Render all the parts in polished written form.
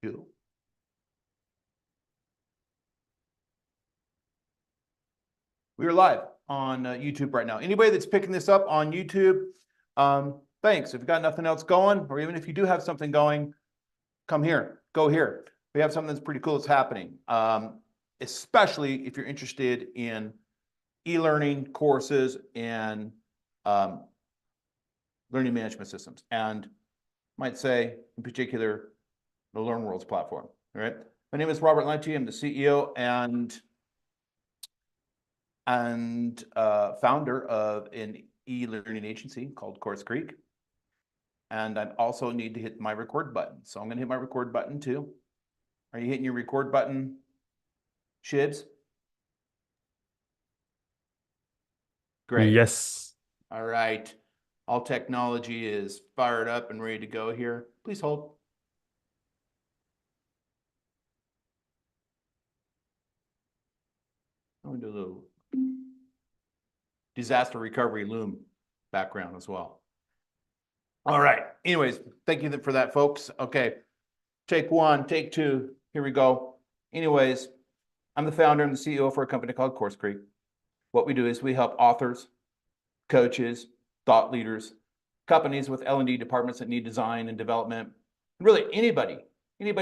do. We are live on YouTube right now. Anybody that's picking this up on YouTube, thanks. If you've got nothing else going, or even if you do have something going, come here, go here. We have something that's pretty cool that's happening, especially if you're interested in e-learning courses and learning management systems, and might say, in particular, the LearnWorlds platform. All right. My name is Robert Lunte. I'm the CEO and founder of an e-learning agency called CourseCREEK. And I also need to hit my record button. So I'm going to hit my record button too. Are you hitting your record button, Shibs? Great. Yes. All right. All technology is fired up and ready to go here. Please hold. I'm going to do a little disaster recovery loom background as well. All right. Anyways, thank you for that, folks. Okay. Take one, take two. Here we go. Anyways, I'm the founder and the CEO for a company called CourseCREEK. What we do is we help authors, coaches, thought leaders, companies with L&D departments that need design and development, really anybody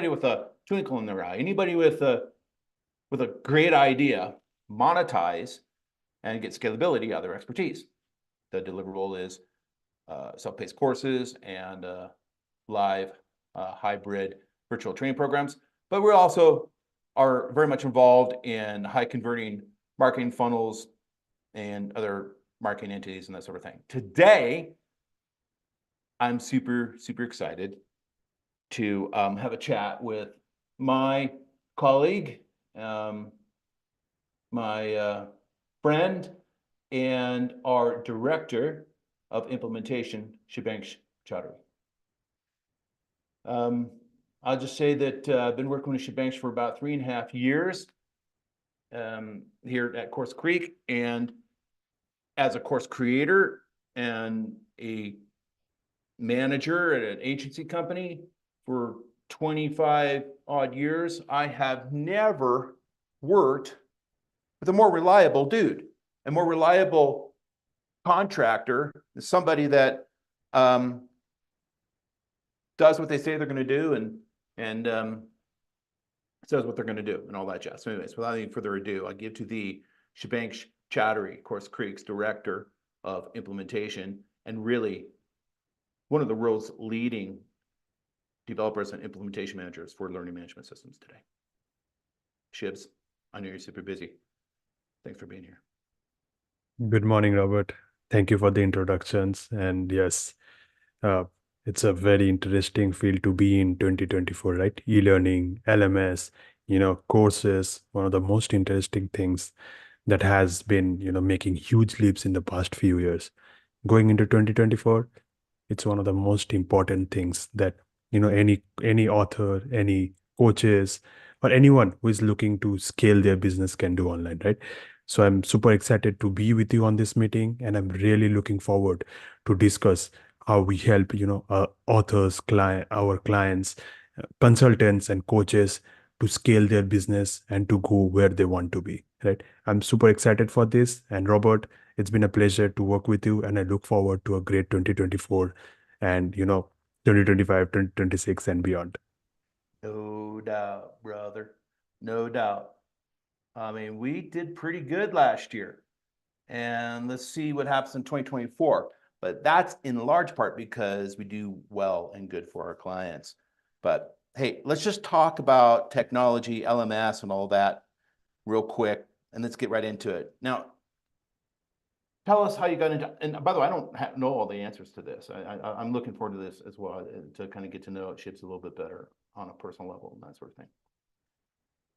with a twinkle in their eye, anybody with a great idea, monetize and get scalability out of their expertise. The deliverable is self-paced courses and live hybrid virtual training programs. But we also are very much involved in high converting marketing funnels and other marketing entities and that sort of thing. Today, I'm super, super excited to have a chat with my colleague, my friend, and our director of implementation, Shubhanksh Chaudhary. I'll just say that I've been working with Shubhanksh for about 3.5 years here at CourseCREEK, and as a course creator and a manager at an agency company for 25 odd years, I have never worked with a more reliable dude, a more reliable contractor, somebody that does what they say they're going to do and says what they're going to do and all that jazz. So anyways, without any further ado, I give to the Shubhanksh Chaudhary, CourseCREEK's director of implementation, and really one of the world's leading developers and implementation managers for learning management systems today. Shibs, I know you're super busy. Thanks for being here. Good morning, Robert. Thank you for the introductions. And yes, it's a very interesting field to be in 2024, right? E-learning, LMS, courses, one of the most interesting things that has been, making huge leaps in the past few years. Going into 2024, it's one of the most important things that, any author, any coaches, or anyone who is looking to scale their business can do online, right? So I'm super excited to be with you on this meeting, and I'm really looking forward to discuss how we help, authors, our clients, consultants, and coaches to scale their business and to go where they want to be, right? I'm super excited for this. And Robert, it's been a pleasure to work with you, and I look forward to a great 2024 and, 2025, 2026, and beyond. No doubt, brother. No doubt. I mean, we did pretty good last year. And let's see what happens in 2024. But that's in large part because we do well and good for our clients. But hey, let's just talk about technology, LMS, and all that real quick, and let's get right into it. Now, tell us how you got into, and by the way, I don't know all the answers to this. I'm looking forward to this as well, to kind of get to know Shibs a little bit better on a personal level and that sort of thing.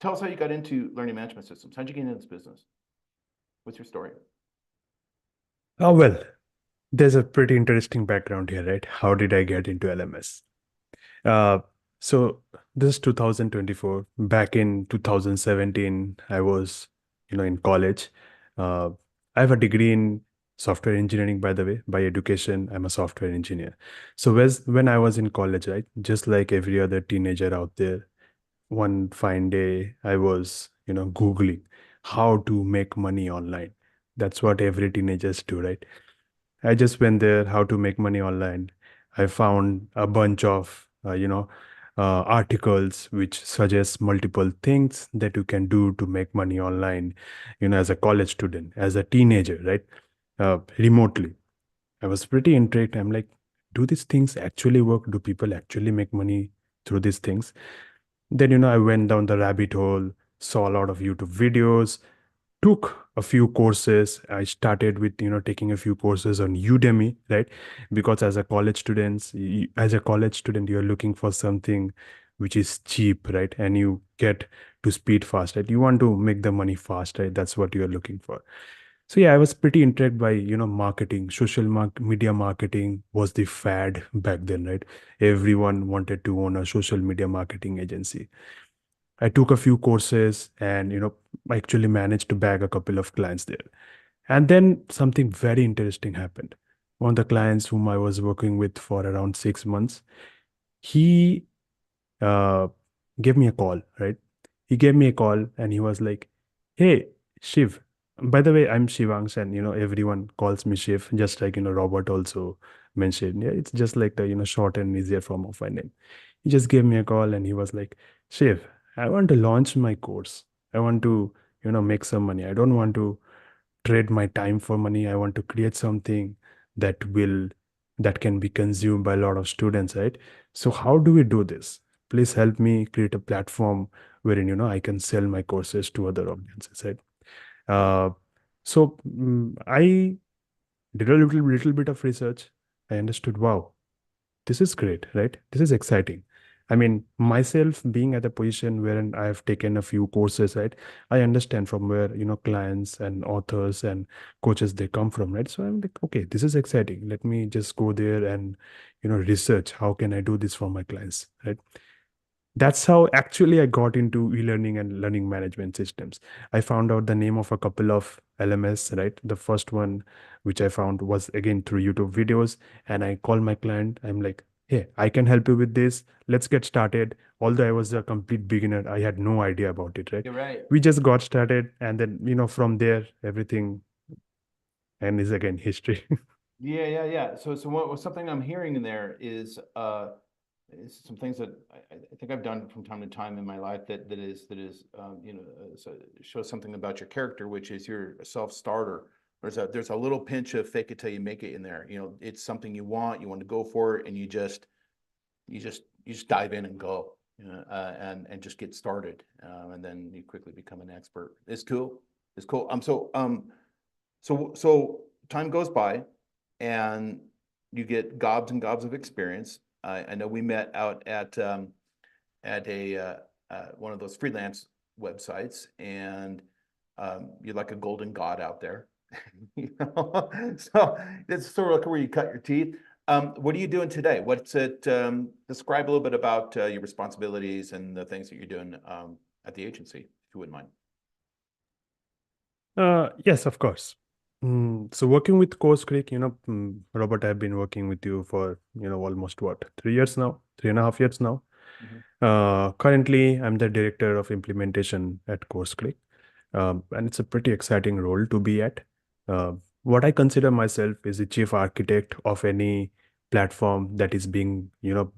Tell us how you got into learning management systems. How'd you get into this business? What's your story? Oh, well, there's a pretty interesting background here, right? How did I get into LMS? So this is 2024. Back in 2017, I was, in college. I have a degree in software engineering, by the way. By education, I'm a software engineer. So when I was in college, right, just like every other teenager out there, one fine day, I was, Googling how to make money online. That's what every teenagers do, right? I just went there, how to make money online. I found a bunch of, articles which suggest multiple things that you can do to make money online, as a college student, as a teenager, right? Remotely. I was pretty intrigued. I'm like, do these things actually work? Do people actually make money through these things? Then, I went down the rabbit hole, saw a lot of YouTube videos, took a few courses. I started with, taking a few courses on Udemy, right? Because as a college student, you're looking for something which is cheap, right? And you get to speed fast, right? You want to make the money fast, right? That's what you're looking for. So yeah, I was pretty intrigued by, marketing. Media marketing was the fad back then, right? Everyone wanted to own a social media marketing agency. I took a few courses and, I actually managed to bag a couple of clients there. And then something very interesting happened. One of the clients whom I was working with for around 6 months, he uh, gave me a call, right? He gave me a call and he was like, "Hey, Shiv." By the way, I'm Shivansh, and everyone calls me Shiv, just like Robert also mentioned. Yeah, it's just like the short and easier form of my name. He just gave me a call and he was like, "Shiv, I want to launch my course. I want to make some money. I don't want to trade my time for money. I want to create something that will that can be consumed by a lot of students, right? So how do we do this? Please help me create a platform wherein I can sell my courses to other audiences, right? uh, I did a little bit of research. I understood, wow, this is great, right? This is exciting. I mean, myself being at a position wherein I have taken a few courses, right? I understand from where, clients and authors and coaches they come from, right? So I'm like, okay, this is exciting. Let me just go there and, research how can I do this for my clients, right? That's how actually I got into e-learning and learning management systems. I found out the name of a couple of LMS, right? The first one which I found was again through YouTube videos. And I called my client. I'm like, hey, I can help you with this. Let's get started. Although I was a complete beginner, I had no idea about it, right? You're right. We just got started. And then, from there, everything and is again history. Yeah. So what something I'm hearing in there is some things that I think I've done from time to time in my life that is so shows something about your character, which is you're a self-starter. There's a little pinch of fake it till you make it in there. It's something you want to go for it, and you just dive in and go, and just get started, and then you quickly become an expert. It's cool. It's cool. So time goes by, and you get gobs and gobs of experience. I know we met out at a one of those freelance websites, and you're like a golden god out there. So it's sort of like where you cut your teeth. What are you doing today? What's it? Describe a little bit about your responsibilities and the things that you're doing at the agency, if you wouldn't mind. Yes, of course. So working with CourseCREEK, Robert, I've been working with you for, almost what, 3 years now, 3.5 years now. Mhm. Currently, I'm the director of implementation at CourseCREEK, and it's a pretty exciting role to be at. What I consider myself is the chief architect of any platform that is being,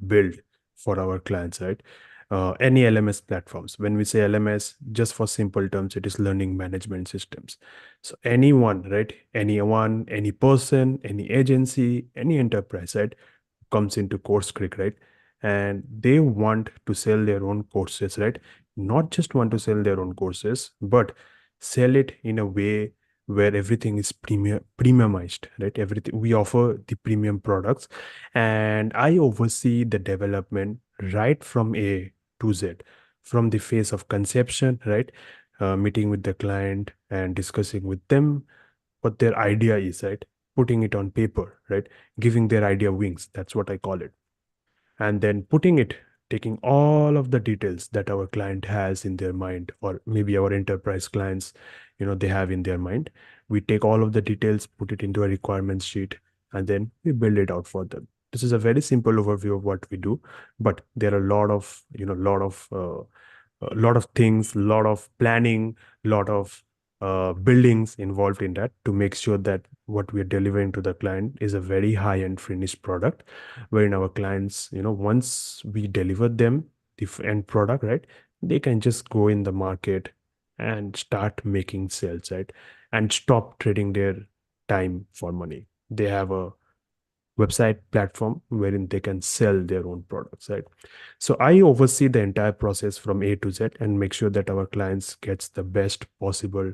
built for our clients, right? Any LMS platforms. When we say LMS, just for simple terms, it is learning management systems. So anyone, right? Anyone, any person, any agency, any enterprise, right, comes into CourseCREEK, right? And they want to sell their own courses, right? Not just want to sell their own courses, but sell it in a way where everything is premiumized, right? Everything we offer the premium products, and I oversee the development right from A to Z, from the phase of conception, right? Meeting with the client and discussing with them what their idea is, right? Putting it on paper, right? Giving their idea wings. That's what I call it. And then taking all of the details that our client has in their mind, or maybe our enterprise clients, they have in their mind. We take all of the details, put it into a requirements sheet, and then we build it out for them. This is a very simple overview of what we do, but there are a lot of a lot of things, a lot of planning, a lot of buildings involved in that to make sure that what we are delivering to the client is a very high-end finished product, wherein our clients, once we deliver them the end product, right, they can just go in the market and start making sales, right, and stop trading their time for money. They have a website platform wherein they can sell their own products, right? So I oversee the entire process from A to Z and make sure that our clients gets the best possible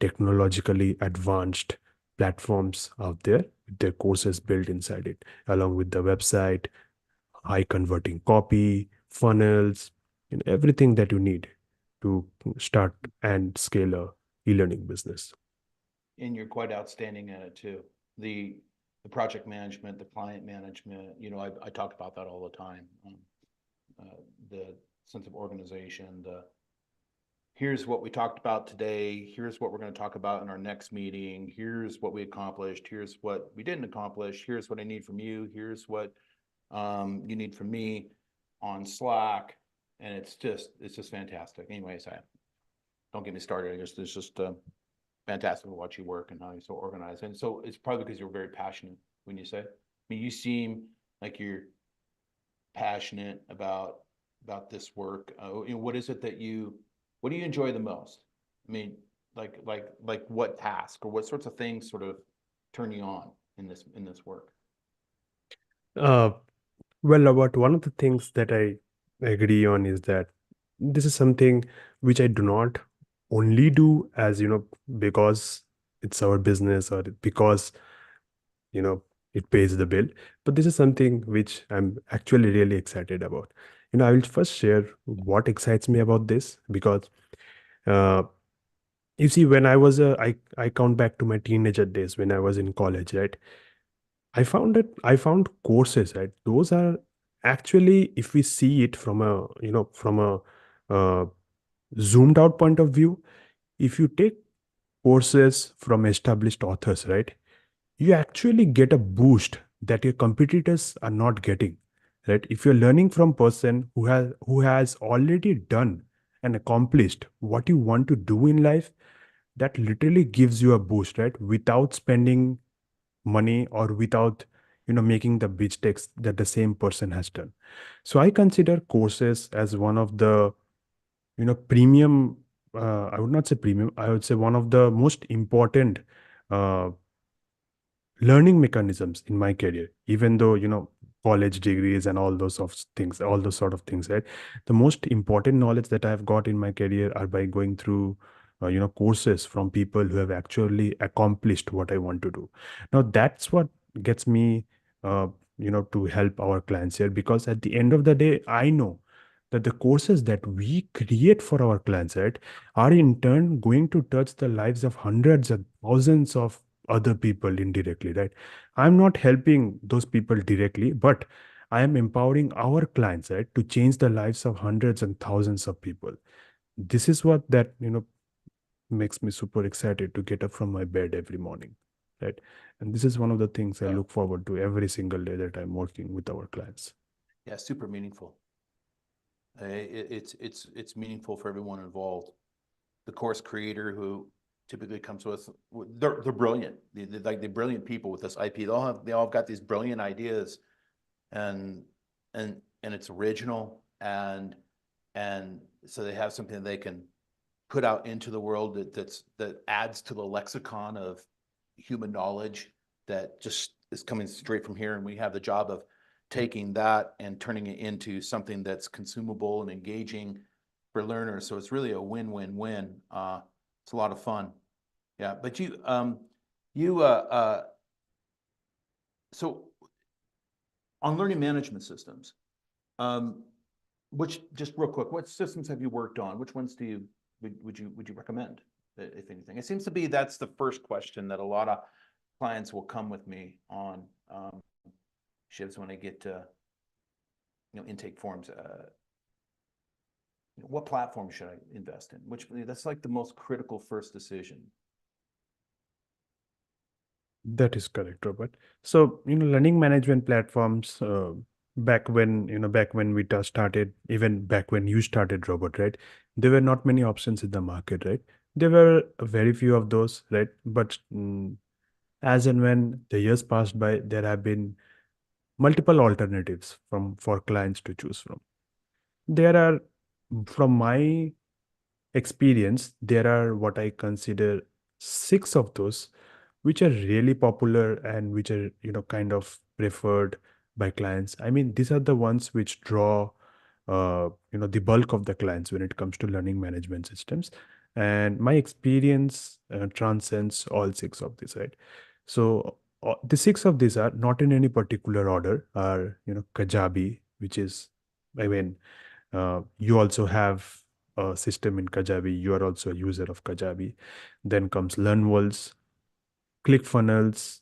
technologically advanced platforms out there with their courses built inside it, along with the website, high converting copy, funnels, everything that you need to start and scale a e-learning business. And you're quite outstanding at it too. The project management, the client management, I talk about that all the time. The sense of organization, here's what we talked about today, here's what we're going to talk about in our next meeting, here's what we accomplished, here's what we didn't accomplish, here's what I need from you, here's what you need from me on Slack. And it's just fantastic. Anyways, don't get me started. It's just fantastic to watch you work and how you're so organized. And so it's probably because you're very passionate when you say, I mean, you seem like you're passionate about this work. What is it what do you enjoy the most? I mean, like what task or what sorts of things sort of turn you on in this work? Well, about one of the things that I agree on is that this is something which I do not only do as, because it's our business or because, it pays the bill, but this is something which I'm actually really excited about. I will first share what excites me about this because, you see, when I count back to my teenager days when I was in college, right? I found courses, right? Those are actually, if we see it from a uh, zoomed out point of view, if you take courses from established authors, right, you actually get a boost that your competitors are not getting, right? If you're learning from person who has already done and accomplished what you want to do in life, that literally gives you a boost, right? Without spending money or without making the mistakes that the same person has done. So I consider courses as one of the premium, I would not say premium, I would say one of the most important uh, learning mechanisms in my career. Even though college degrees and all those of things, all those sort of things, right, the most important knowledge that I've got in my career are by going through courses from people who have actually accomplished what I want to do. Now that's what gets me to help our clients here, because at the end of the day I know that the courses that we create for our clients, right, are in turn going to touch the lives of hundreds and thousands of other people indirectly, right? I'm not helping those people directly, but I am empowering our clients, right, to change the lives of hundreds and thousands of people. This is what that makes me super excited to get up from my bed every morning, right? And this is one of the things I look forward to every single day that I'm working with our clients. Yeah, super meaningful. It's meaningful for everyone involved. The course creator who typically comes with, they're brilliant. They're brilliant people with this IP. They all have got these brilliant ideas, and it's original, and so they have something that they can put out into the world that adds to the lexicon of human knowledge that just is coming straight from here. And we have the job of taking that and turning it into something that's consumable and engaging for learners. So it's really a win-win-win. It's a lot of fun. Yeah, but so on learning management systems, which, just real quick, what systems have you worked on? Which ones would you recommend, if anything? It seems to be that's the first question that a lot of clients will come with me on shifts when I get intake forms. What platform should I invest in? That's like the most critical first decision. That is correct, Robert. So, learning management platforms, back when, back when we started, even back when you started, Robert, right? There were not many options in the market, right? There were very few of those, right? But as and when the years passed by, there have been multiple alternatives for clients to choose from. There are, from my experience, there are what I consider 6 of those which are really popular and which are, kind of preferred by clients. I mean, these are the ones which draw, the bulk of the clients when it comes to learning management systems. And my experience transcends all 6 of these, right? So the 6 of these are not in any particular order. Are Kajabi, which is, I mean, you also have a system in Kajabi. You are also a user of Kajabi. Then comes LearnWorlds, ClickFunnels,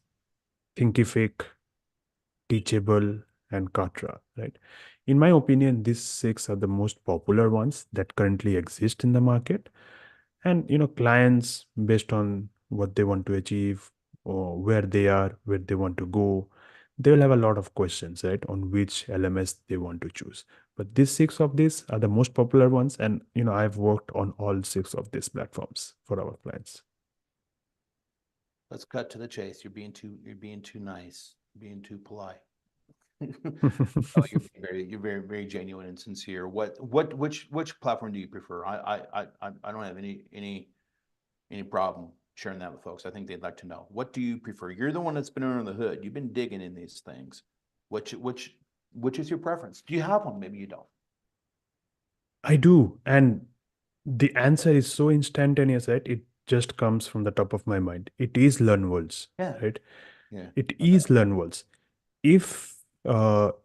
Thinkific, Teachable, and Katra, right? In my opinion, these 6 are the most popular ones that currently exist in the market. And clients, based on what they want to achieve or where they are, where they want to go, they will have a lot of questions, right, on which LMS they want to choose. But these 6 are the most popular ones, and I've worked on all 6 of these platforms for our clients. Let's cut to the chase. You're being too nice, being too polite. Oh, you're very genuine and sincere. Which platform do you prefer? I don't have any problem sharing that with folks. I think they'd like to know. What do you prefer? You're the one that's been under the hood. You've been digging in these things. Which is your preference? Do you have one? Maybe you don't. I do. And the answer is so instantaneous, right? It just comes from the top of my mind. It is LearnWorlds, Yeah. right? Yeah. It is LearnWorlds. If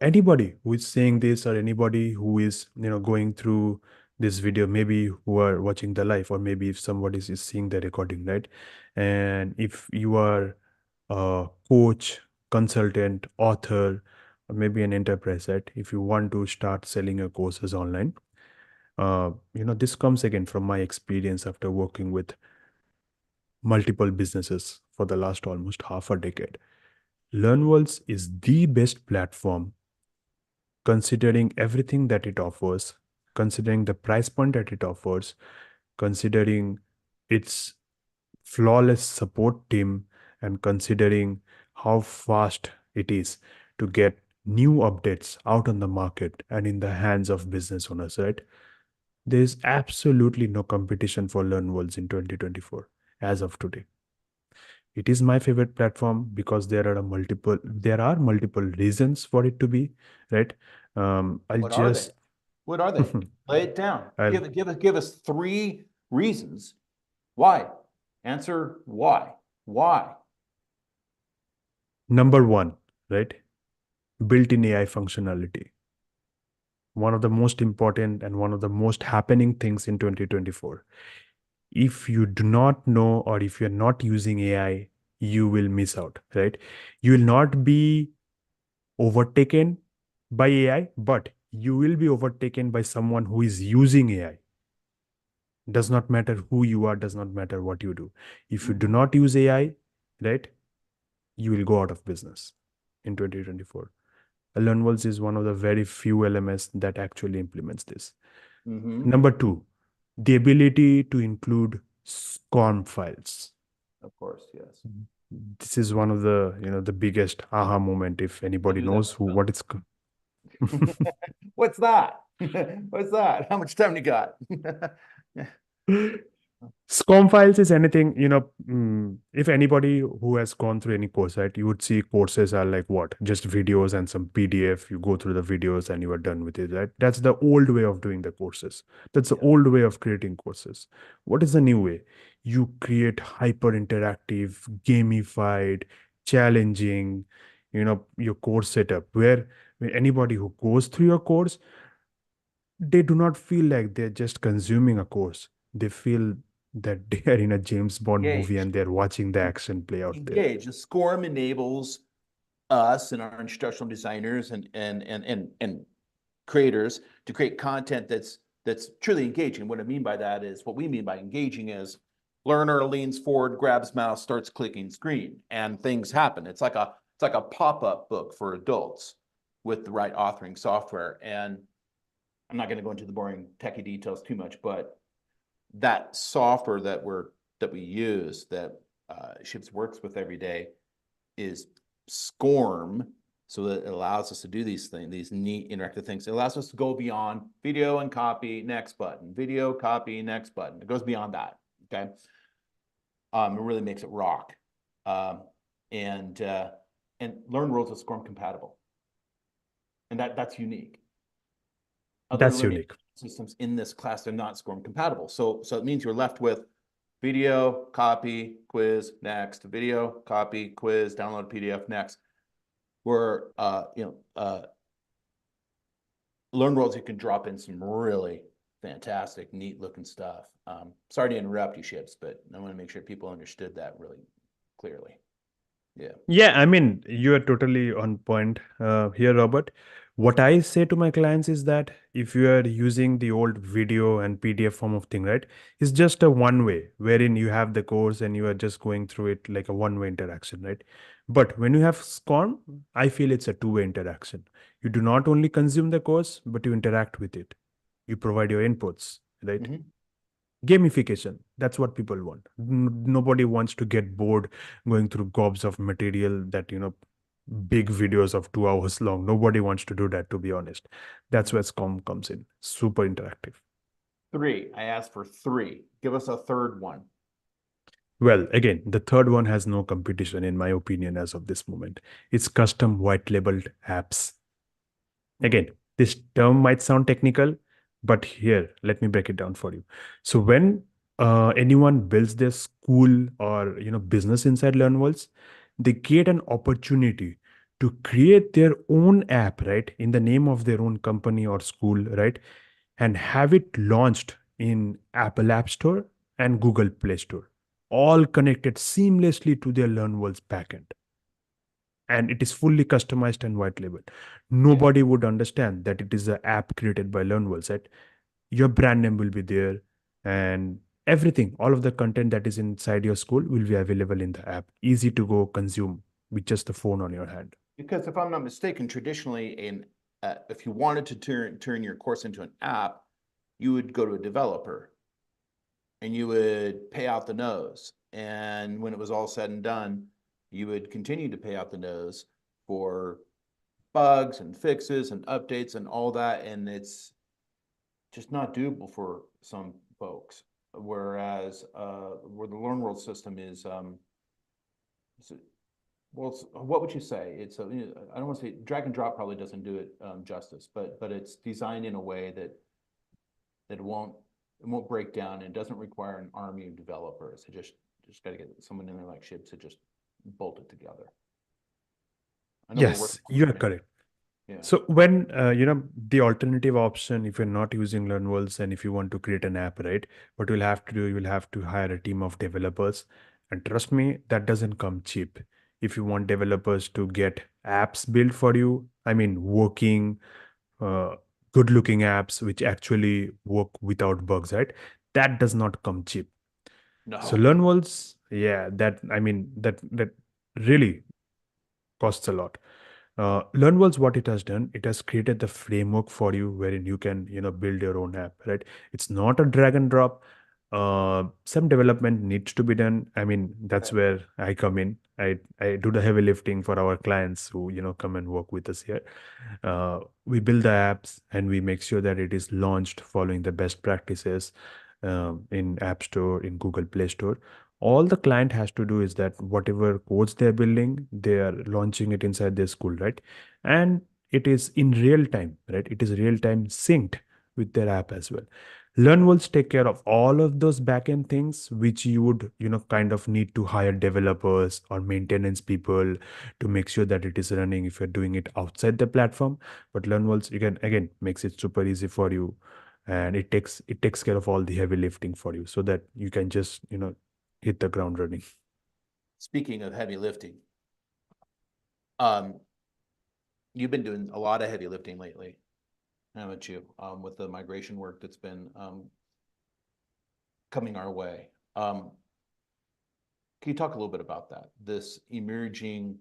anybody who is saying this, or anybody who is going through this video, maybe who are watching the live, or maybe if somebody is seeing the recording, right? And if you are a coach, consultant, author, or maybe an enterprise, right? If you want to start selling your courses online, this comes again from my experience after working with multiple businesses for the last almost half a decade. LearnWorlds is the best platform, considering everything that it offers, considering the price point that it offers, considering its flawless support team, and considering how fast it is to get new updates out on the market and in the hands of business owners, right? There is absolutely no competition for LearnWorlds in 2024 as of today. It is my favorite platform because there are multiple reasons for it to be, right? I'll What are they? just What are they? Lay it down. I'll Give us 3 reasons. Why? Answer why. Why? Number one, right? Built-in AI functionality. One of the most important and one of the most happening things in 2024. If you do not know, or if you're not using AI, you will miss out, right? You will not be overtaken by AI, but you will be overtaken by someone who is using AI. Does not matter who you are, does not matter what you do. If you do not use AI, right, you will go out of business in 2024. LearnWorlds is one of the very few LMS that actually implements this. Number two, the ability to include SCORM files. Of course, yes. This is one of the biggest aha moment, if anybody knows what it's. What's that? What's that? How much time you got? SCORM files is anything, if anybody who has gone through any course, right, you would see courses are like what? Just videos and some PDF. You go through the videos and you are done with it, right? That's the old way of doing the courses. That's the old way of creating courses. What is the new way? You create hyper interactive, gamified, challenging, your course setup where anybody who goes through your course, they do not feel like they're just consuming a course. They feel that they are in a James Bond movie and they're watching the action play out there. Engage. The SCORM enables us and our instructional designers and creators to create content that's truly engaging. What I mean by that is, what we mean by engaging is learner leans forward, grabs mouse, starts clicking screen, and things happen. It's like a pop-up book for adults. with the right authoring software. And I'm not going to go into the boring techie details too much, but that software that we use that Ships works with every day is SCORM. So that it allows us to do these things, these neat interactive things. It allows us to go beyond video and copy, next button, video, copy, next button. It goes beyond that, okay? It really makes it rock. And LearnWorlds is SCORM compatible. And that's unique. Other That's unique. systems in this class, they're not SCORM compatible. So it means you're left with video, copy, quiz, next, video, copy, quiz, download PDF, next. Where LearnWorlds, you can drop in some really fantastic, neat looking stuff. Sorry to interrupt you, Ships, but I want to make sure people understood that really clearly. Yeah. Yeah, I mean, you are totally on point here, Robert. What I say to my clients is that if you are using the old video and PDF form of thing, right, it's just a one way wherein you have the course and you are just going through it like a one-way interaction, right? But when you have SCORM, I feel it's a two-way interaction. You do not only consume the course, but you interact with it. You provide your inputs, right? Mhm. Gamification, that's what people want. Nobody wants to get bored going through gobs of material that big videos of 2 hours long. Nobody wants to do that, to be honest. That's where SCORM comes in. Super interactive. 3, I asked for 3. Give us a third one. Well, again, the third one has no competition in my opinion as of this moment. It's custom white labeled apps. Again, this term might sound technical, but here, let me break it down for you. So when anyone builds their school or business inside LearnWorlds, they get an opportunity to create their own app, right, in the name of their own company or school, right, and have it launched in Apple App Store and Google Play Store, all connected seamlessly to their LearnWorlds backend, and it is fully customized and white labeled. Nobody would understand that it is an app created by LearnWorlds, right? Your brand name will be there, and everything, all of the content that is inside your school will be available in the app. Easy to go consume with just the phone on your hand. Because if I'm not mistaken, traditionally, if you wanted to turn your course into an app, you would go to a developer and you would pay out the nose. And when it was all said and done, you would continue to pay out the nose for bugs and fixes and updates and all that. And it's just not doable for some folks. Whereas where the LearnWorld system is, what would you say? It's I don't want to say drag and drop probably doesn't do it justice, but it's designed in a way that it won't break down, and it doesn't require an army of developers. It just got to get someone in there like Ships to just bolt it together. Yes, you are correct. Yeah. So when the alternative option, if you're not using LearnWorlds and if you want to create an app, right, what you'll have to do, you'll have to hire a team of developers, and trust me, that doesn't come cheap. If you want developers to get apps built for you, I mean, working, good looking apps which actually work without bugs, right? That does not come cheap. No. So LearnWorlds, yeah, that really costs a lot. LearnWorlds, what it has done, it has created the framework for you wherein you can build your own app, right? It's not a drag and drop. Some development needs to be done. I mean, that's where I come in. I do the heavy lifting for our clients who come and work with us here. We build the apps and we make sure that it is launched following the best practices in App Store, in Google Play Store. All the client has to do is that whatever codes they're building, they are launching it inside their school, right? And it is in real time, right? It is real time synced with their app as well. LearnWorlds take care of all of those backend things, which you would, kind of need to hire developers or maintenance people to make sure that it is running if you're doing it outside the platform. But LearnWorlds, again, makes it super easy for you, and it takes care of all the heavy lifting for you so that you can just, hit the ground running. Speaking of heavy lifting, you've been doing a lot of heavy lifting lately, haven't you? With the migration work that's been coming our way. Can you talk a little bit about that? This emerging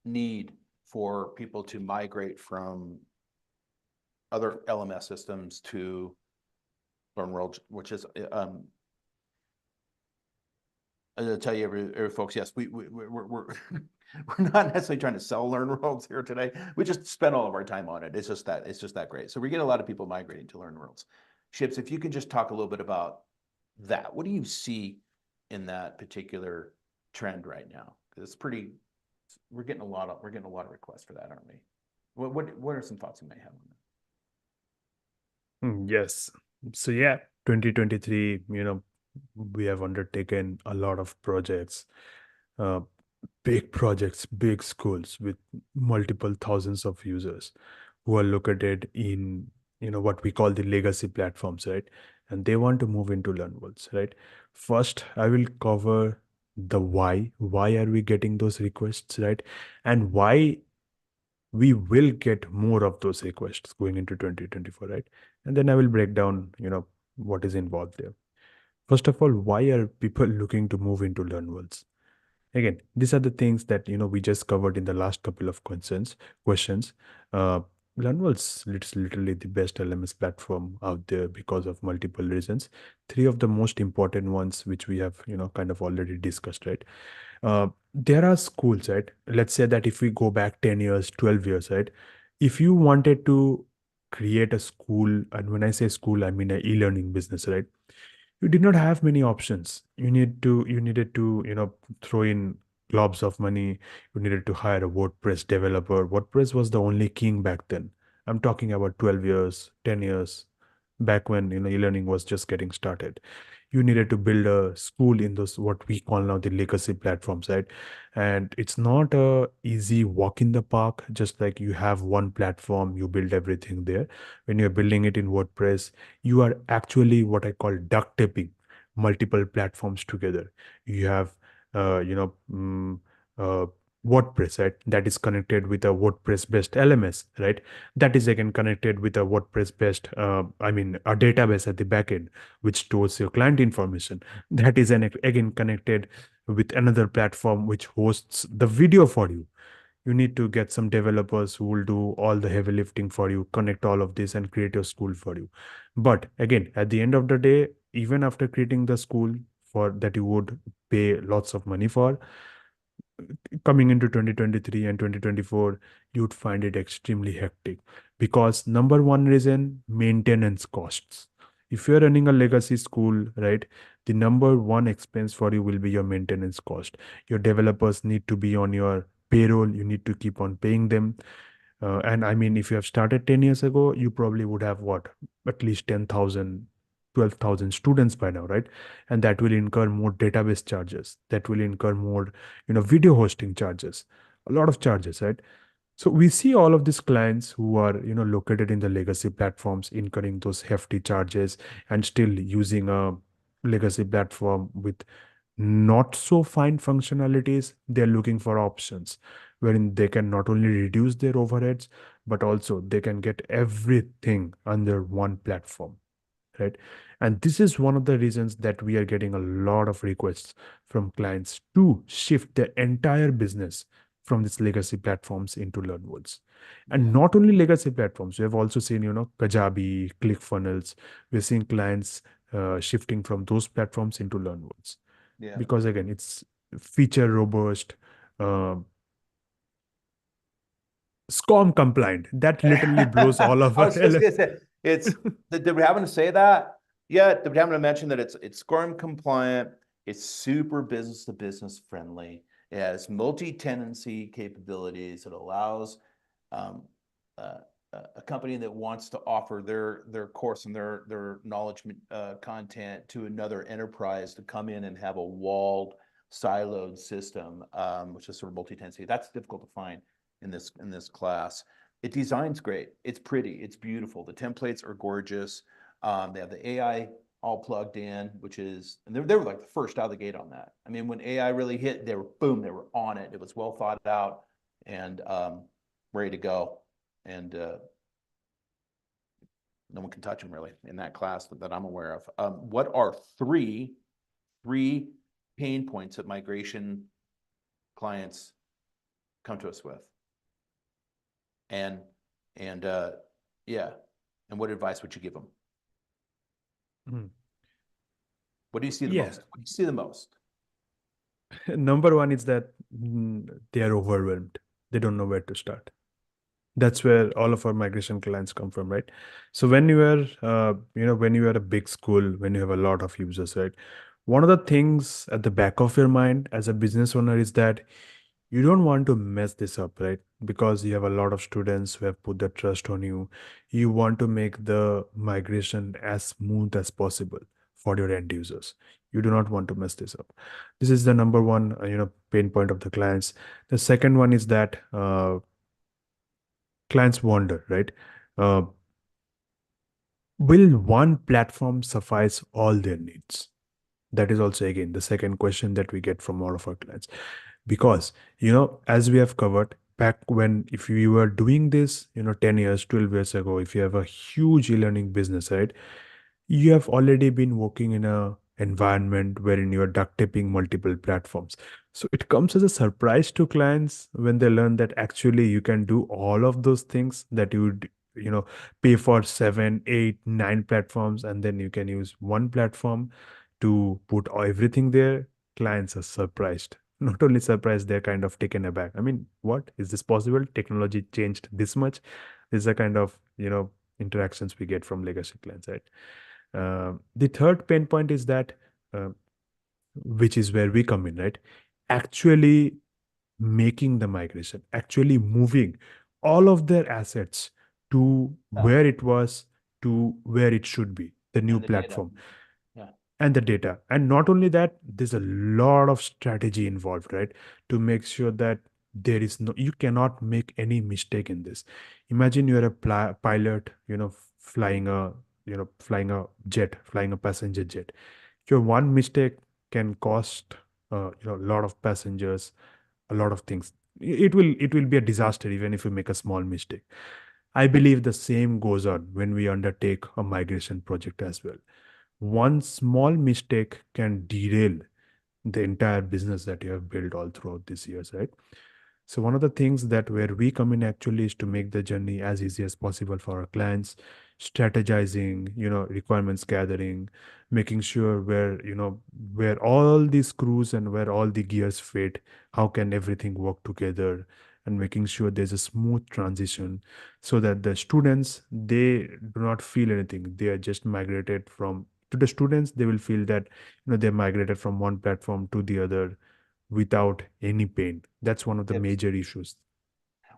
need for people to migrate from other LMS systems to LearnWorlds, which is, I'll tell you, every folks, yes, we're we're not necessarily trying to sell LearnWorlds here today. We just spend all of our time on it. It's just that great. So we get a lot of people migrating to LearnWorlds. Ships, if you could just talk a little bit about that. What do you see in that particular trend right now? Because it's pretty. We're getting a lot of requests for that, aren't we? What are some thoughts you may have on that? Yes. So yeah, 2023, we have undertaken a lot of projects, uh, big projects, big schools with multiple thousands of users who are located in, what we call the legacy platforms, right? And they want to move into LearnWorlds, right? First, I will cover the why. Why are we getting those requests, right? And why we will get more of those requests going into 2024, right? And then I will break down, what is involved there. First of all, why are people looking to move into LearnWorlds? Again, these are the things that we just covered in the last couple of questions. Uh, LearnWorlds it's literally the best LMS platform out there because of multiple reasons. Three of the most important ones, which we have kind of already discussed, right? There are schools, right? Let's say that if we go back 10 years, 12 years, right? If you wanted to create a school, and when I say school, I mean an e-learning business, right? You did not have many options. You needed to, throw in globs of money. You needed to hire a WordPress developer. WordPress was the only king back then. I'm talking about 12 years, 10 years back when, e-learning was just getting started. You needed to build a school in those what we call now the legacy platforms, right? And it's not a easy walk in the park. Just like you have one platform, you build everything there. When you're building it in WordPress, you are actually what I call duct taping multiple platforms together. You have uh, you know mm, uh, WordPress, right? That is connected with a WordPress based LMS, right? That is again connected with a WordPress based a database at the backend which stores your client information. That is again connected with another platform which hosts the video for you. You need to get some developers who will do all the heavy lifting for you, connect all of this and create your school for you. But again, at the end of the day, even after creating the school for that you would pay lots of money for, coming into 2023 and 2024, you'd find it extremely hectic because number one reason, maintenance costs. If you're running a legacy school, right, the number one expense for you will be your maintenance cost. Your developers need to be on your payroll. You need to keep on paying them. And I mean, if you have started 10 years ago, you probably would have what, at least 10,000, 12,000 students by now, right? And that will incur more database charges. That will incur more, video hosting charges, a lot of charges, right? So we see all of these clients who are, located in the legacy platforms incurring those hefty charges and still using a legacy platform with not so fine functionalities. They're looking for options wherein they can not only reduce their overheads, but also they can get everything under one platform, right? And this is one of the reasons that we are getting a lot of requests from clients to shift their entire business from these legacy platforms into LearnWorlds. And Yeah. not only legacy platforms, we have also seen, Kajabi, ClickFunnels. We're seeing clients shifting from those platforms into LearnWorlds Yeah. because again, it's feature robust, uh, SCORM compliant. That literally blows all of I our was just gonna say, did we happen to say that? Yeah, did we happen to mention that it's SCORM compliant, it's super business to business friendly, it has multi-tenancy capabilities, it allows um, uh, a company that wants to offer their course and their knowledge content to another enterprise to come in and have a walled, siloed system, which is sort of multi-tenancy. That's difficult to find in this class. It designs great. It's pretty. It's beautiful. The templates are gorgeous. They have the AI all plugged in, which is, and they were like the first out of the gate on that. I mean, when AI really hit, they were boom, they were on it. It was well thought out and ready to go. And no one can touch them really in that class that I'm aware of. What are three pain points that migration clients come to us with? And yeah, and what advice would you give them? Mm. What do you see the Yeah. most? What do you see the most? Number one is that they are overwhelmed. They don't know where to start. That's where all of our migration clients come from, right? So when you are, when you are a big school, when you have a lot of users, right? One of the things at the back of your mind as a business owner is that you don't want to mess this up, right? Because you have a lot of students who have put their trust on you. You want to make the migration as smooth as possible for your end users. You do not want to mess this up. This is the number one, pain point of the clients. The second one is that clients wonder, right? Uh, will one platform suffice all their needs? That is also, again, the second question that we get from all of our clients. Because, as we have covered back when, if you were doing this, 10 years, 12 years ago, if you have a huge e-learning business, right? You have already been working in a environment wherein you are duct taping multiple platforms. So it comes as a surprise to clients when they learn that actually you can do all of those things that you would, pay for 7, 8, 9 platforms, and then you can use one platform to put everything there. Clients are surprised. Not only surprised, they're kind of taken aback. I mean, what is this possible? Technology changed this much. This is the kind of, interactions we get from legacy clients, right? The third pain point is that, uh, which is where we come in, right? Actually making the migration, actually moving all of their assets to Yeah. where it was to where it should be, the new And the data. platform Yeah. and the data. And not only that, there's a lot of strategy involved, right? To make sure that you cannot make any mistake in this. Imagine you're a pilot, flying a jet, flying a passenger jet. Your one mistake can cost, a lot of passengers, a lot of things. It will be a disaster even if you make a small mistake. I believe the same goes on when we undertake a migration project as well. One small mistake can derail the entire business that you have built all throughout these years, right? So one of the things that where we come in actually is to make the journey as easy as possible for our clients, strategizing, requirements gathering, making sure where all the screws and where all the gears fit, how can everything work together, and making sure there's a smooth transition so that the students, they do not feel anything. They are just migrated from to the students, they will feel that they're migrated from one platform to the other without any pain. That's one of the Yes. major issues.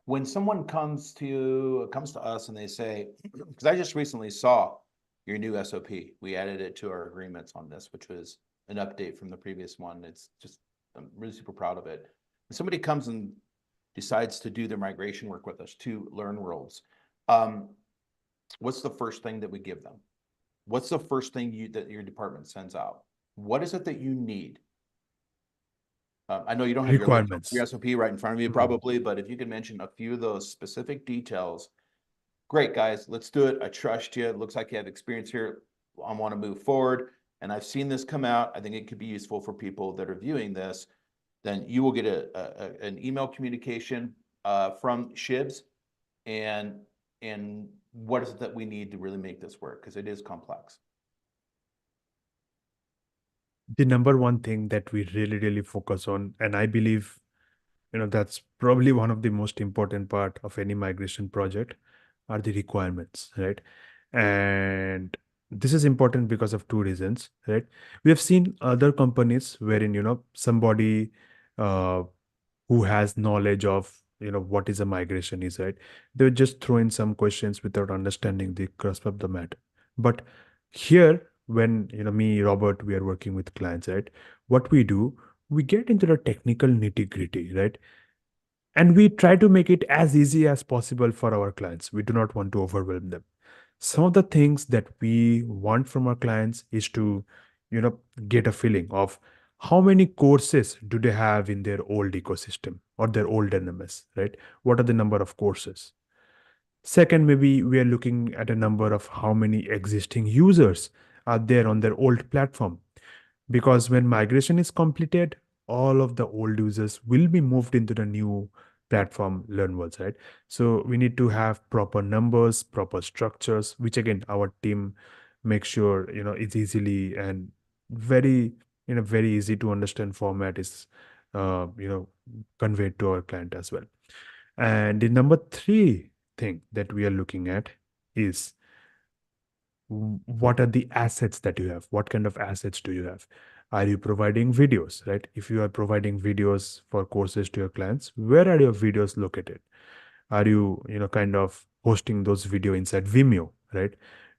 When someone comes to us and they say, because I just recently saw your new SOP, we added it to our agreements on this, which was an update from the previous one. It's just, I'm really super proud of it. When somebody comes and decides to do their migration work with us to LearnWorlds, what's the first thing that we give them? What's the first thing that your department sends out? What is it that you need? I know you don't have Requirements. your SOP right in front of you probably, but if you can mention a few of those specific details, great guys, let's do it. I trust you. It looks like you have experience here. I want to move forward. And I've seen this come out. I think it could be useful for people that are viewing this. Then you will get an email communication from Shibs and what is it that we need to really make this work? Because it is complex. The number one thing that we really, really focus on, and I believe, that's probably one of the most important part of any migration project, are the requirements, right? And this is important because of two reasons, right? We have seen other companies wherein, somebody uh, who has knowledge of, what is a migration is, right? They would just throw in some questions without understanding the grasp of the matter. But here, when, me, Robert, we are working with clients, right? What we do, we get into the technical nitty-gritty, right? And we try to make it as easy as possible for our clients. We do not want to overwhelm them. Some of the things that we want from our clients is to, get a feeling of how many courses do they have in their old ecosystem or their old LMS, right? What are the number of courses? Second, maybe we are looking at a number of how many existing users are there on their old platform. Because when migration is completed, all of the old users will be moved into the new platform LearnWorlds, right? So we need to have proper numbers, proper structures, which again, our team makes sure, it's easily and very, very easy to understand format is, conveyed to our client as well. And the number three thing that we are looking at is what are the assets that you have? What kind of assets do you have? Are you providing videos, right? If you are providing videos for courses to your clients, where are your videos located? Are you, kind of hosting those video inside Vimeo, right?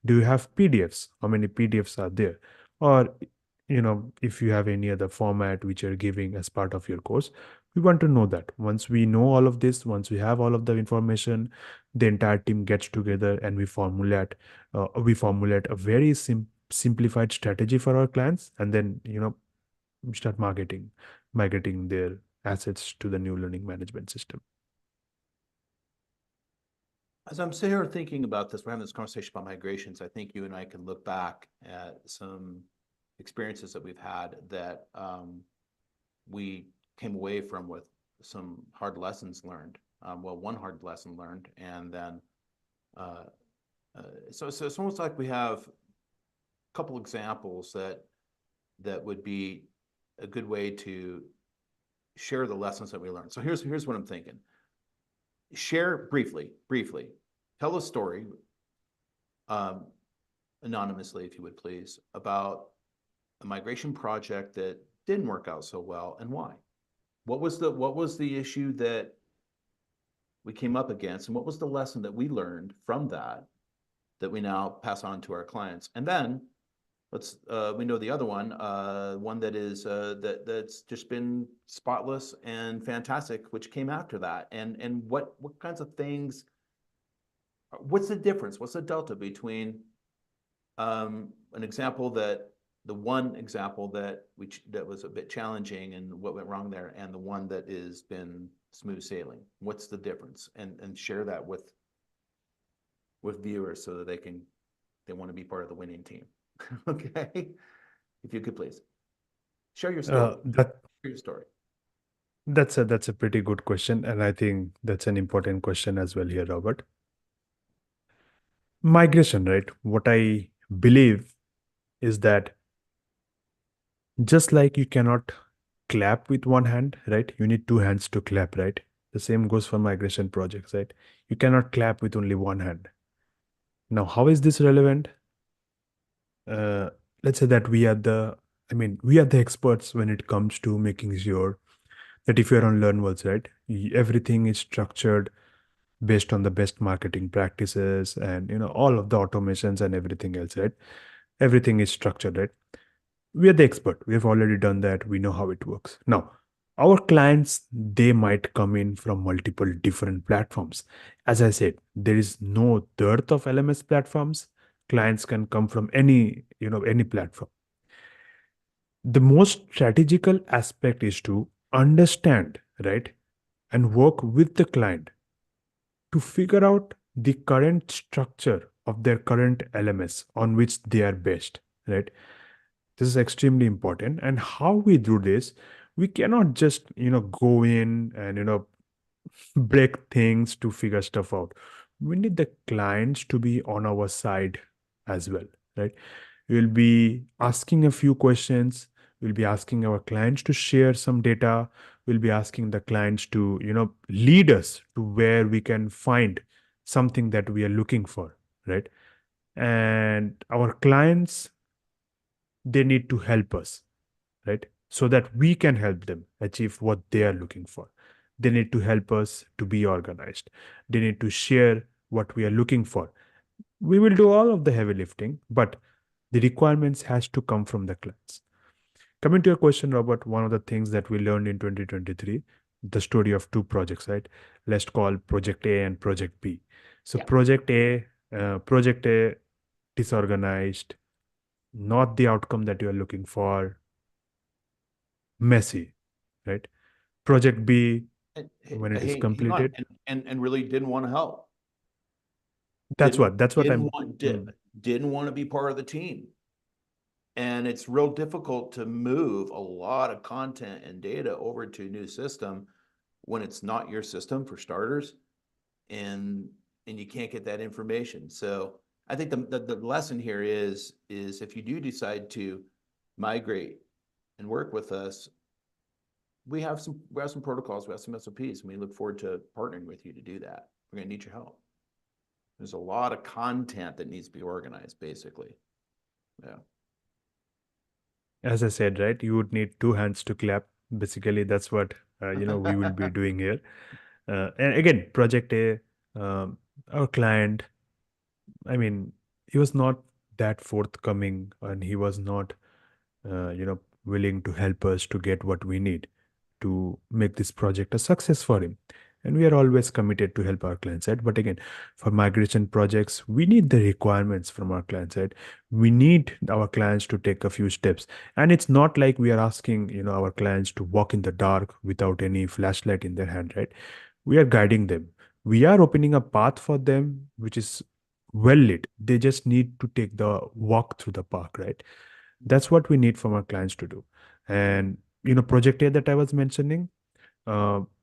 Do you have PDFs? How many PDFs are there? Or, if you have any other format which you're giving as part of your course, we want to know that. Once we know all of this, once we have all of the information, the entire team gets together and we formulate a very simplified strategy for our clients, and then we start migrating their assets to the new learning management system. As I'm sitting here thinking about this, we're having this conversation about migrations. I think you and I can look back at some experiences that we've had that we came away from with some hard lessons learned. One hard lesson learned, and then so it's almost like we have a couple examples that would be a good way to share the lessons that we learned. So here's what I'm thinking. Share briefly, tell a story, anonymously, if you would please, about a migration project that didn't work out so well and why. What was the issue that we came up against, and what was the lesson that we learned from that we now pass on to our clients? And then we know the other one that is that's just been spotless and fantastic, which came after that, and what kinds of things, what's the difference, what's the delta between the one example that was a bit challenging and what went wrong there, and the one that has been smooth sailing? What's the difference? And share that with viewers so that they want to be part of the winning team. Okay, if you could please share your story. That's a pretty good question, and I think that's an important question as well here, Robert. Migration, right? What I believe is that just like you cannot clap with one hand, right? You need two hands to clap, right? The same goes for migration projects, right? You cannot clap with only one hand. Now, how is this relevant? Let's say that we are the experts when it comes to making sure that if you're on LearnWorlds, right, everything is structured based on the best marketing practices and all of the automations and everything else, right? Everything is structured, right? We are the expert. We have already done that. We know how it works. Now, our clients, they might come in from multiple different platforms. As I said, there is no dearth of LMS platforms. Clients can come from any platform. The most strategical aspect is to understand, right, and work with the client to figure out the current structure of their current LMS on which they are based, right? This is extremely important. And how we do this, we cannot just, go in and, break things to figure stuff out. We need the clients to be on our side as well, right? We'll be asking a few questions. We'll be asking our clients to share some data. We'll be asking the clients to, lead us to where we can find something that we are looking for, right? And our clients, they need to help us, right? So that we can help them achieve what they are looking for. They need to help us to be organized. They need to share what we are looking for. We will do all of the heavy lifting, but the requirements has to come from the clients. Coming to your question, Robert, one of the things that we learned in 2023, the story of two projects, right? Let's call Project A and Project B. So Yeah. Project A, disorganized, not the outcome that you are looking for, messy, right? Project B, when it is completed. And really didn't want to help. That's what I'm. Didn't want to be part of the team. And it's real difficult to move a lot of content and data over to a new system when it's not your system for starters, and you can't get that information. So I think the lesson here is if you do decide to migrate and work with us, we have some protocols, we have some SOPs, and we look forward to partnering with you to do that. We're going to need your help. There's a lot of content that needs to be organized, basically. Yeah. As I said, right, you would need two hands to clap. Basically, that's what we will be doing here. And again, project A, our client, I mean, he was not that forthcoming, and he was not, willing to help us to get what we need to make this project a success for him. And we are always committed to help our client side. But again, for migration projects, we need the requirements from our client side. We need our clients to take a few steps. And it's not like we are asking, our clients to walk in the dark without any flashlight in their hand, right? We are guiding them. We are opening a path for them, which is well lit. They just need to take the walk through the park, right? That's what we need from our clients to do. And project A that I was mentioning,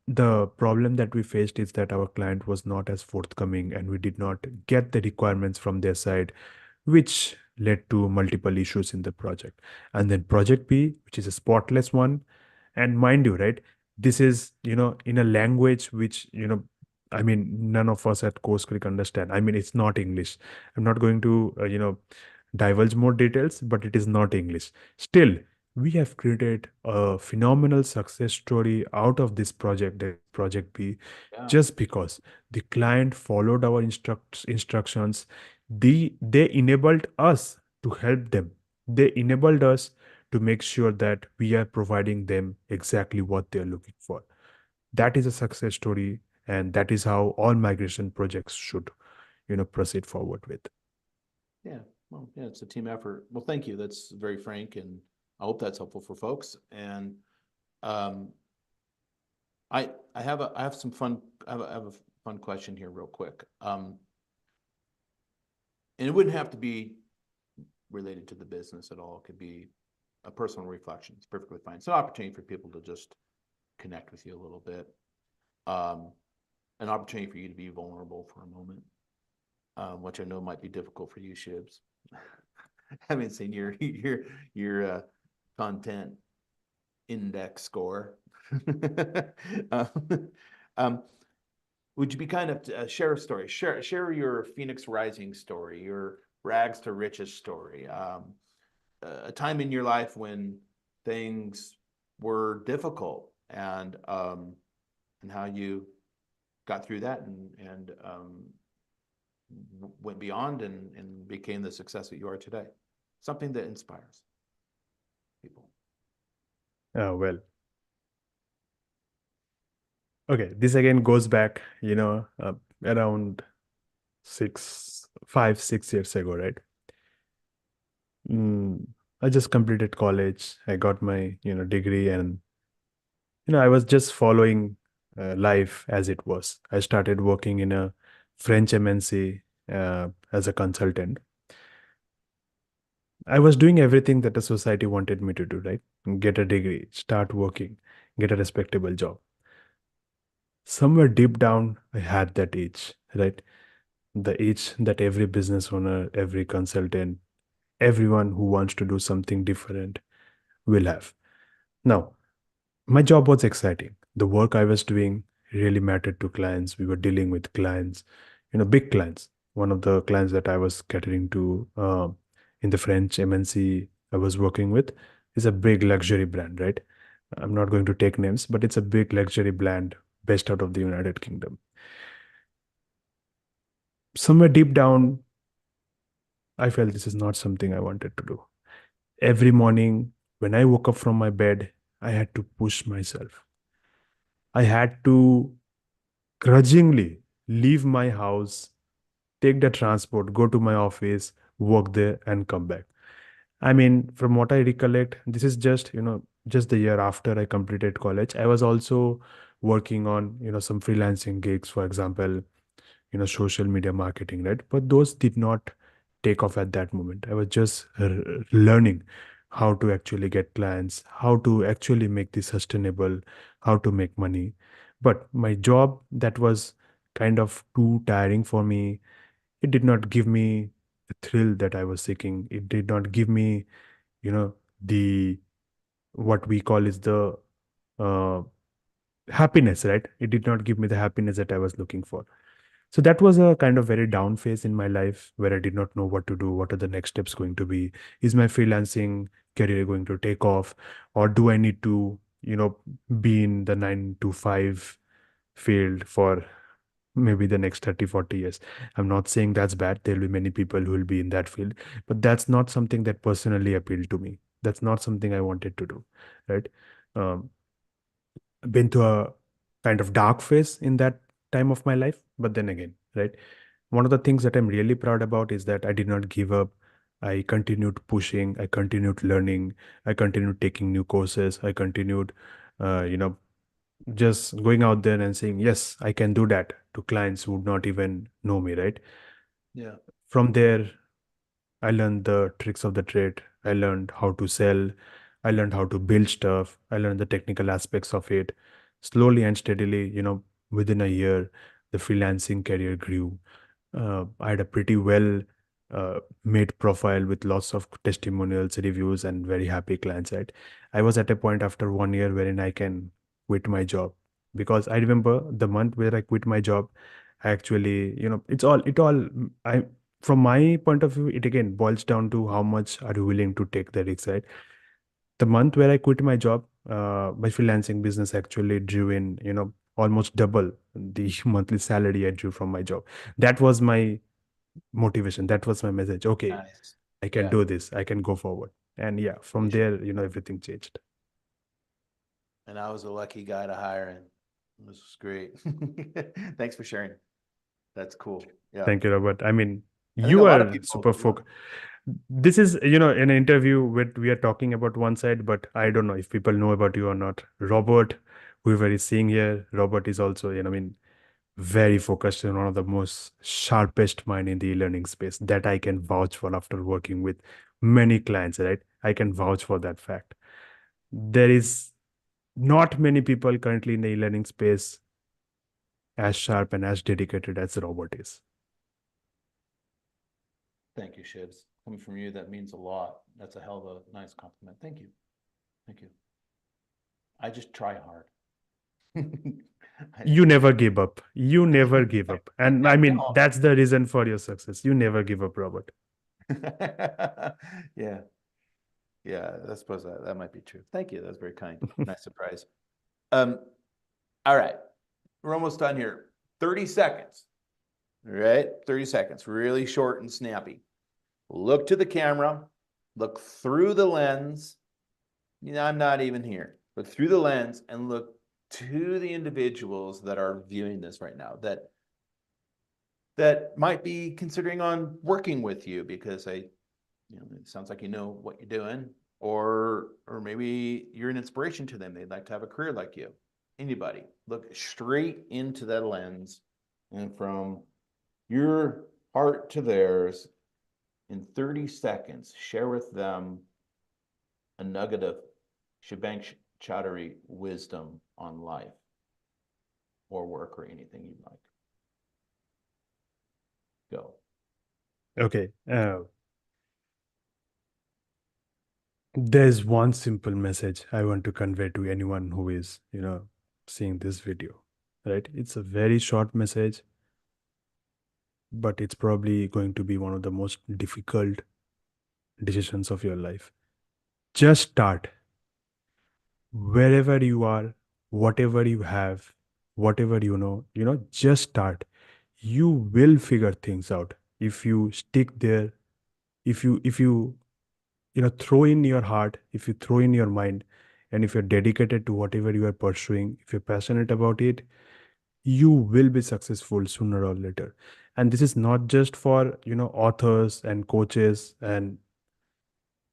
the problem that we faced is that our client was not as forthcoming, and we did not get the requirements from their side, which led to multiple issues in the project. And then project B, which is a spotless one, and mind you, right, this is in a language which I mean, none of us at CourseCREEK understand. I mean, it's not English. I'm not going to divulge more details, but it is not English. Still, we have created a phenomenal success story out of this project, the project B, Yeah. just because the client followed our instructions. They enabled us to help them. They enabled us to make sure that we are providing them exactly what they're looking for. That is a success story, and that is how all migration projects should proceed forward with. Yeah. Well, yeah, it's a team effort. Well, thank you. That's very frank, and I hope that's helpful for folks. And I have some fun. I have a fun question here, real quick. And it wouldn't have to be related to the business at all. It could be a personal reflection. It's perfectly fine. It's an opportunity for people to just connect with you a little bit. An opportunity for you to be vulnerable for a moment, which I know might be difficult for you, Shibs. Having seen your content index score. Would you be kind of share a story? Share your Phoenix Rising story, your rags to riches story, a time in your life when things were difficult, and how you got through that and went beyond and became the success that you are today. Something that inspires people. Oh, well. Okay, this again goes back, around 5, 6 years ago, right? I just completed college. I got my, degree, and, I was just following life as it was. I started working in a French MNC as a consultant. I was doing everything that the society wanted me to do, right? Get a degree, start working, get a respectable job. Somewhere deep down, I had that itch, right? The itch that every business owner, every consultant, everyone who wants to do something different will have. Now, my job was exciting. The work I was doing really mattered to clients. We were dealing with clients, big clients. One of the clients that I was catering to in the French MNC I was working with is a big luxury brand, right? I'm not going to take names, but it's a big luxury brand based out of the United Kingdom. Somewhere deep down, I felt this is not something I wanted to do. Every morning when I woke up from my bed, I had to push myself. I had to grudgingly leave my house, take the transport, go to my office, work there, and come back. I mean, from what I recollect, this is just the year after I completed college. I was also working on, some freelancing gigs, for example, social media marketing, right? But those did not take off at that moment. I was just learning how to actually get clients, how to actually make this sustainable, how to make money. But my job that was kind of too tiring for me, it did not give me the thrill that I was seeking. It did not give me, the what we call is the uh, happiness, right? It did not give me the happiness that I was looking for. So that was a kind of very down phase in my life where I did not know what to do. What are the next steps going to be? Is my freelancing career going to take off? Or do I need to, be in the 9 to 5 field for maybe the next 30, 40 years? I'm not saying that's bad. There'll be many people who will be in that field, but that's not something that personally appealed to me. That's not something I wanted to do, right? Um, been to a kind of dark phase in that time of my life. But then again, right? One of the things that I'm really proud about is that I did not give up. I continued pushing, I continued learning, I continued taking new courses, I continued, uh, you know, just going out there and saying, yes, I can do that to clients who would not even know me, right? Yeah. From there, I learned the tricks of the trade. I learned how to sell. I learned how to build stuff. I learned the technical aspects of it. Slowly and steadily, within a year, the freelancing career grew. I had a pretty well made profile with lots of testimonials, reviews, and very happy clients. Right? I was at a point after 1 year wherein I can quit my job because I remember the month where I quit my job. I actually, I from my point of view, it again boils down to how much are you willing to take the risk, right? The month where I quit my job, my freelancing business actually drew in, almost double the monthly salary I drew from my job. That was my motivation. That was my message. Okay, Nice. I can Yeah. do this. I can go forward. And yeah, from You should. there, everything changed. And I was a lucky guy to hire him. This was great. Thanks for sharing. That's cool. Yeah. Thank you, Robert. I mean, I think a you lot of are people, super focused. This is, an interview where we are talking about one side, but I don't know if people know about you or not. Robert, whoever is seeing here, Robert is also, very focused and one of the most sharpest mind in the e-learning space that I can vouch for after working with many clients, right? I can vouch for that fact. There is not many people currently in the e-learning space as sharp and as dedicated as Robert is. Thank you, Shivs. Coming from you, that means a lot. That's a hell of a nice compliment. Thank you. Thank you. I just try hard. You never give up. You never give up. And I I mean, don't. that's the reason for your success. You never give up, Robert. Yeah. Yeah, I suppose that might be true. Thank you. That's very kind. Nice surprise. All right. We're almost done here. 30 seconds. All right. 30 seconds. Really short and snappy. Look to the camera. Look through the lens. I'm not even here. Look through the lens and look to the individuals that are viewing this right now that might be considering on working with you because it sounds like you know what you're doing, or maybe you're an inspiration to them. They'd like to have a career like you. Anybody, look straight into that lens, and from your heart to theirs, in 30 seconds, share with them a nugget of shebang chattery wisdom on life or work or anything you'd like. Go. Okay. There's one simple message I want to convey to anyone who is, seeing this video, right? It's a very short message, but it's probably going to be one of the most difficult decisions of your life. Just start wherever you are, whatever you have, whatever just start. You will figure things out if you stick there, if you throw in your heart, if you throw in your mind, and if you're dedicated to whatever you are pursuing, if you're passionate about it, you will be successful sooner or later. And this is not just for authors and coaches, and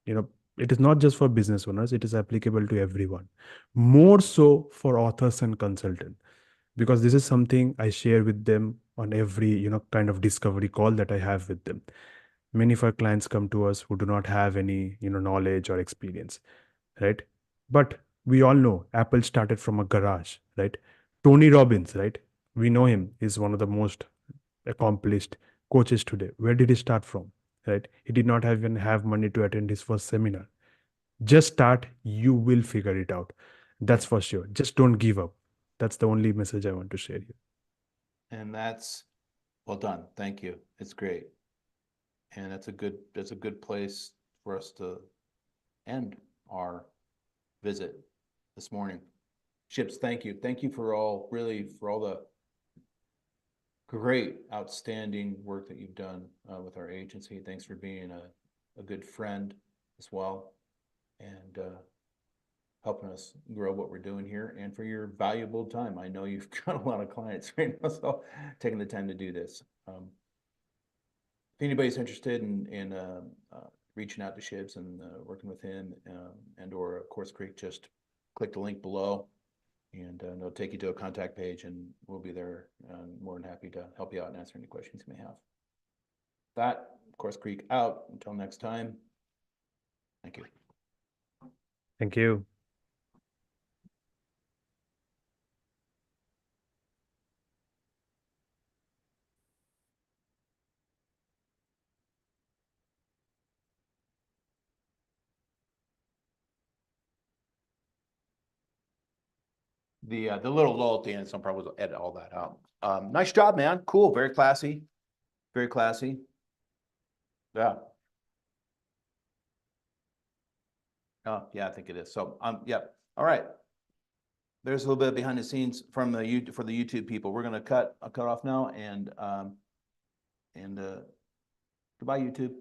it is not just for business owners, it is applicable to everyone, more so for authors and consultants, because this is something I share with them on every kind of discovery call that I have with them. Many of our clients come to us who do not have any knowledge or experience, right? But we all know Apple started from a garage, right? Tony Robbins, right? We know him. He's one of the most accomplished coaches today. Where did he start from? Right? He did not even have money to attend his first seminar. Just start, you will figure it out. That's for sure. Just don't give up. That's the only message I want to share here. And that's well done. Thank you. It's great. And that's a good place for us to end our visit this morning. Ships, thank you. Thank you for all the great, outstanding work that you've done with our agency. Thanks for being a good friend as well, and helping us grow what we're doing here, and for your valuable time. I know you've got a lot of clients right now, so taking the time to do this. If anybody's interested in reaching out to Shibs and working with him and or CourseCREEK, just click the link below, and it'll take you to a contact page, and we'll be there more than happy to help you out and answer any questions you may have. That, CourseCREEK out. Until next time, thank you. Thank you. The little lull at the end, some probably will edit all that out. Nice job, man. Cool. Very classy. Very classy. Yeah. Yeah, I think it is. So, yeah. All right. There's a little bit behind the scenes from the YouTube people. We're gonna cut off now, and goodbye, YouTube.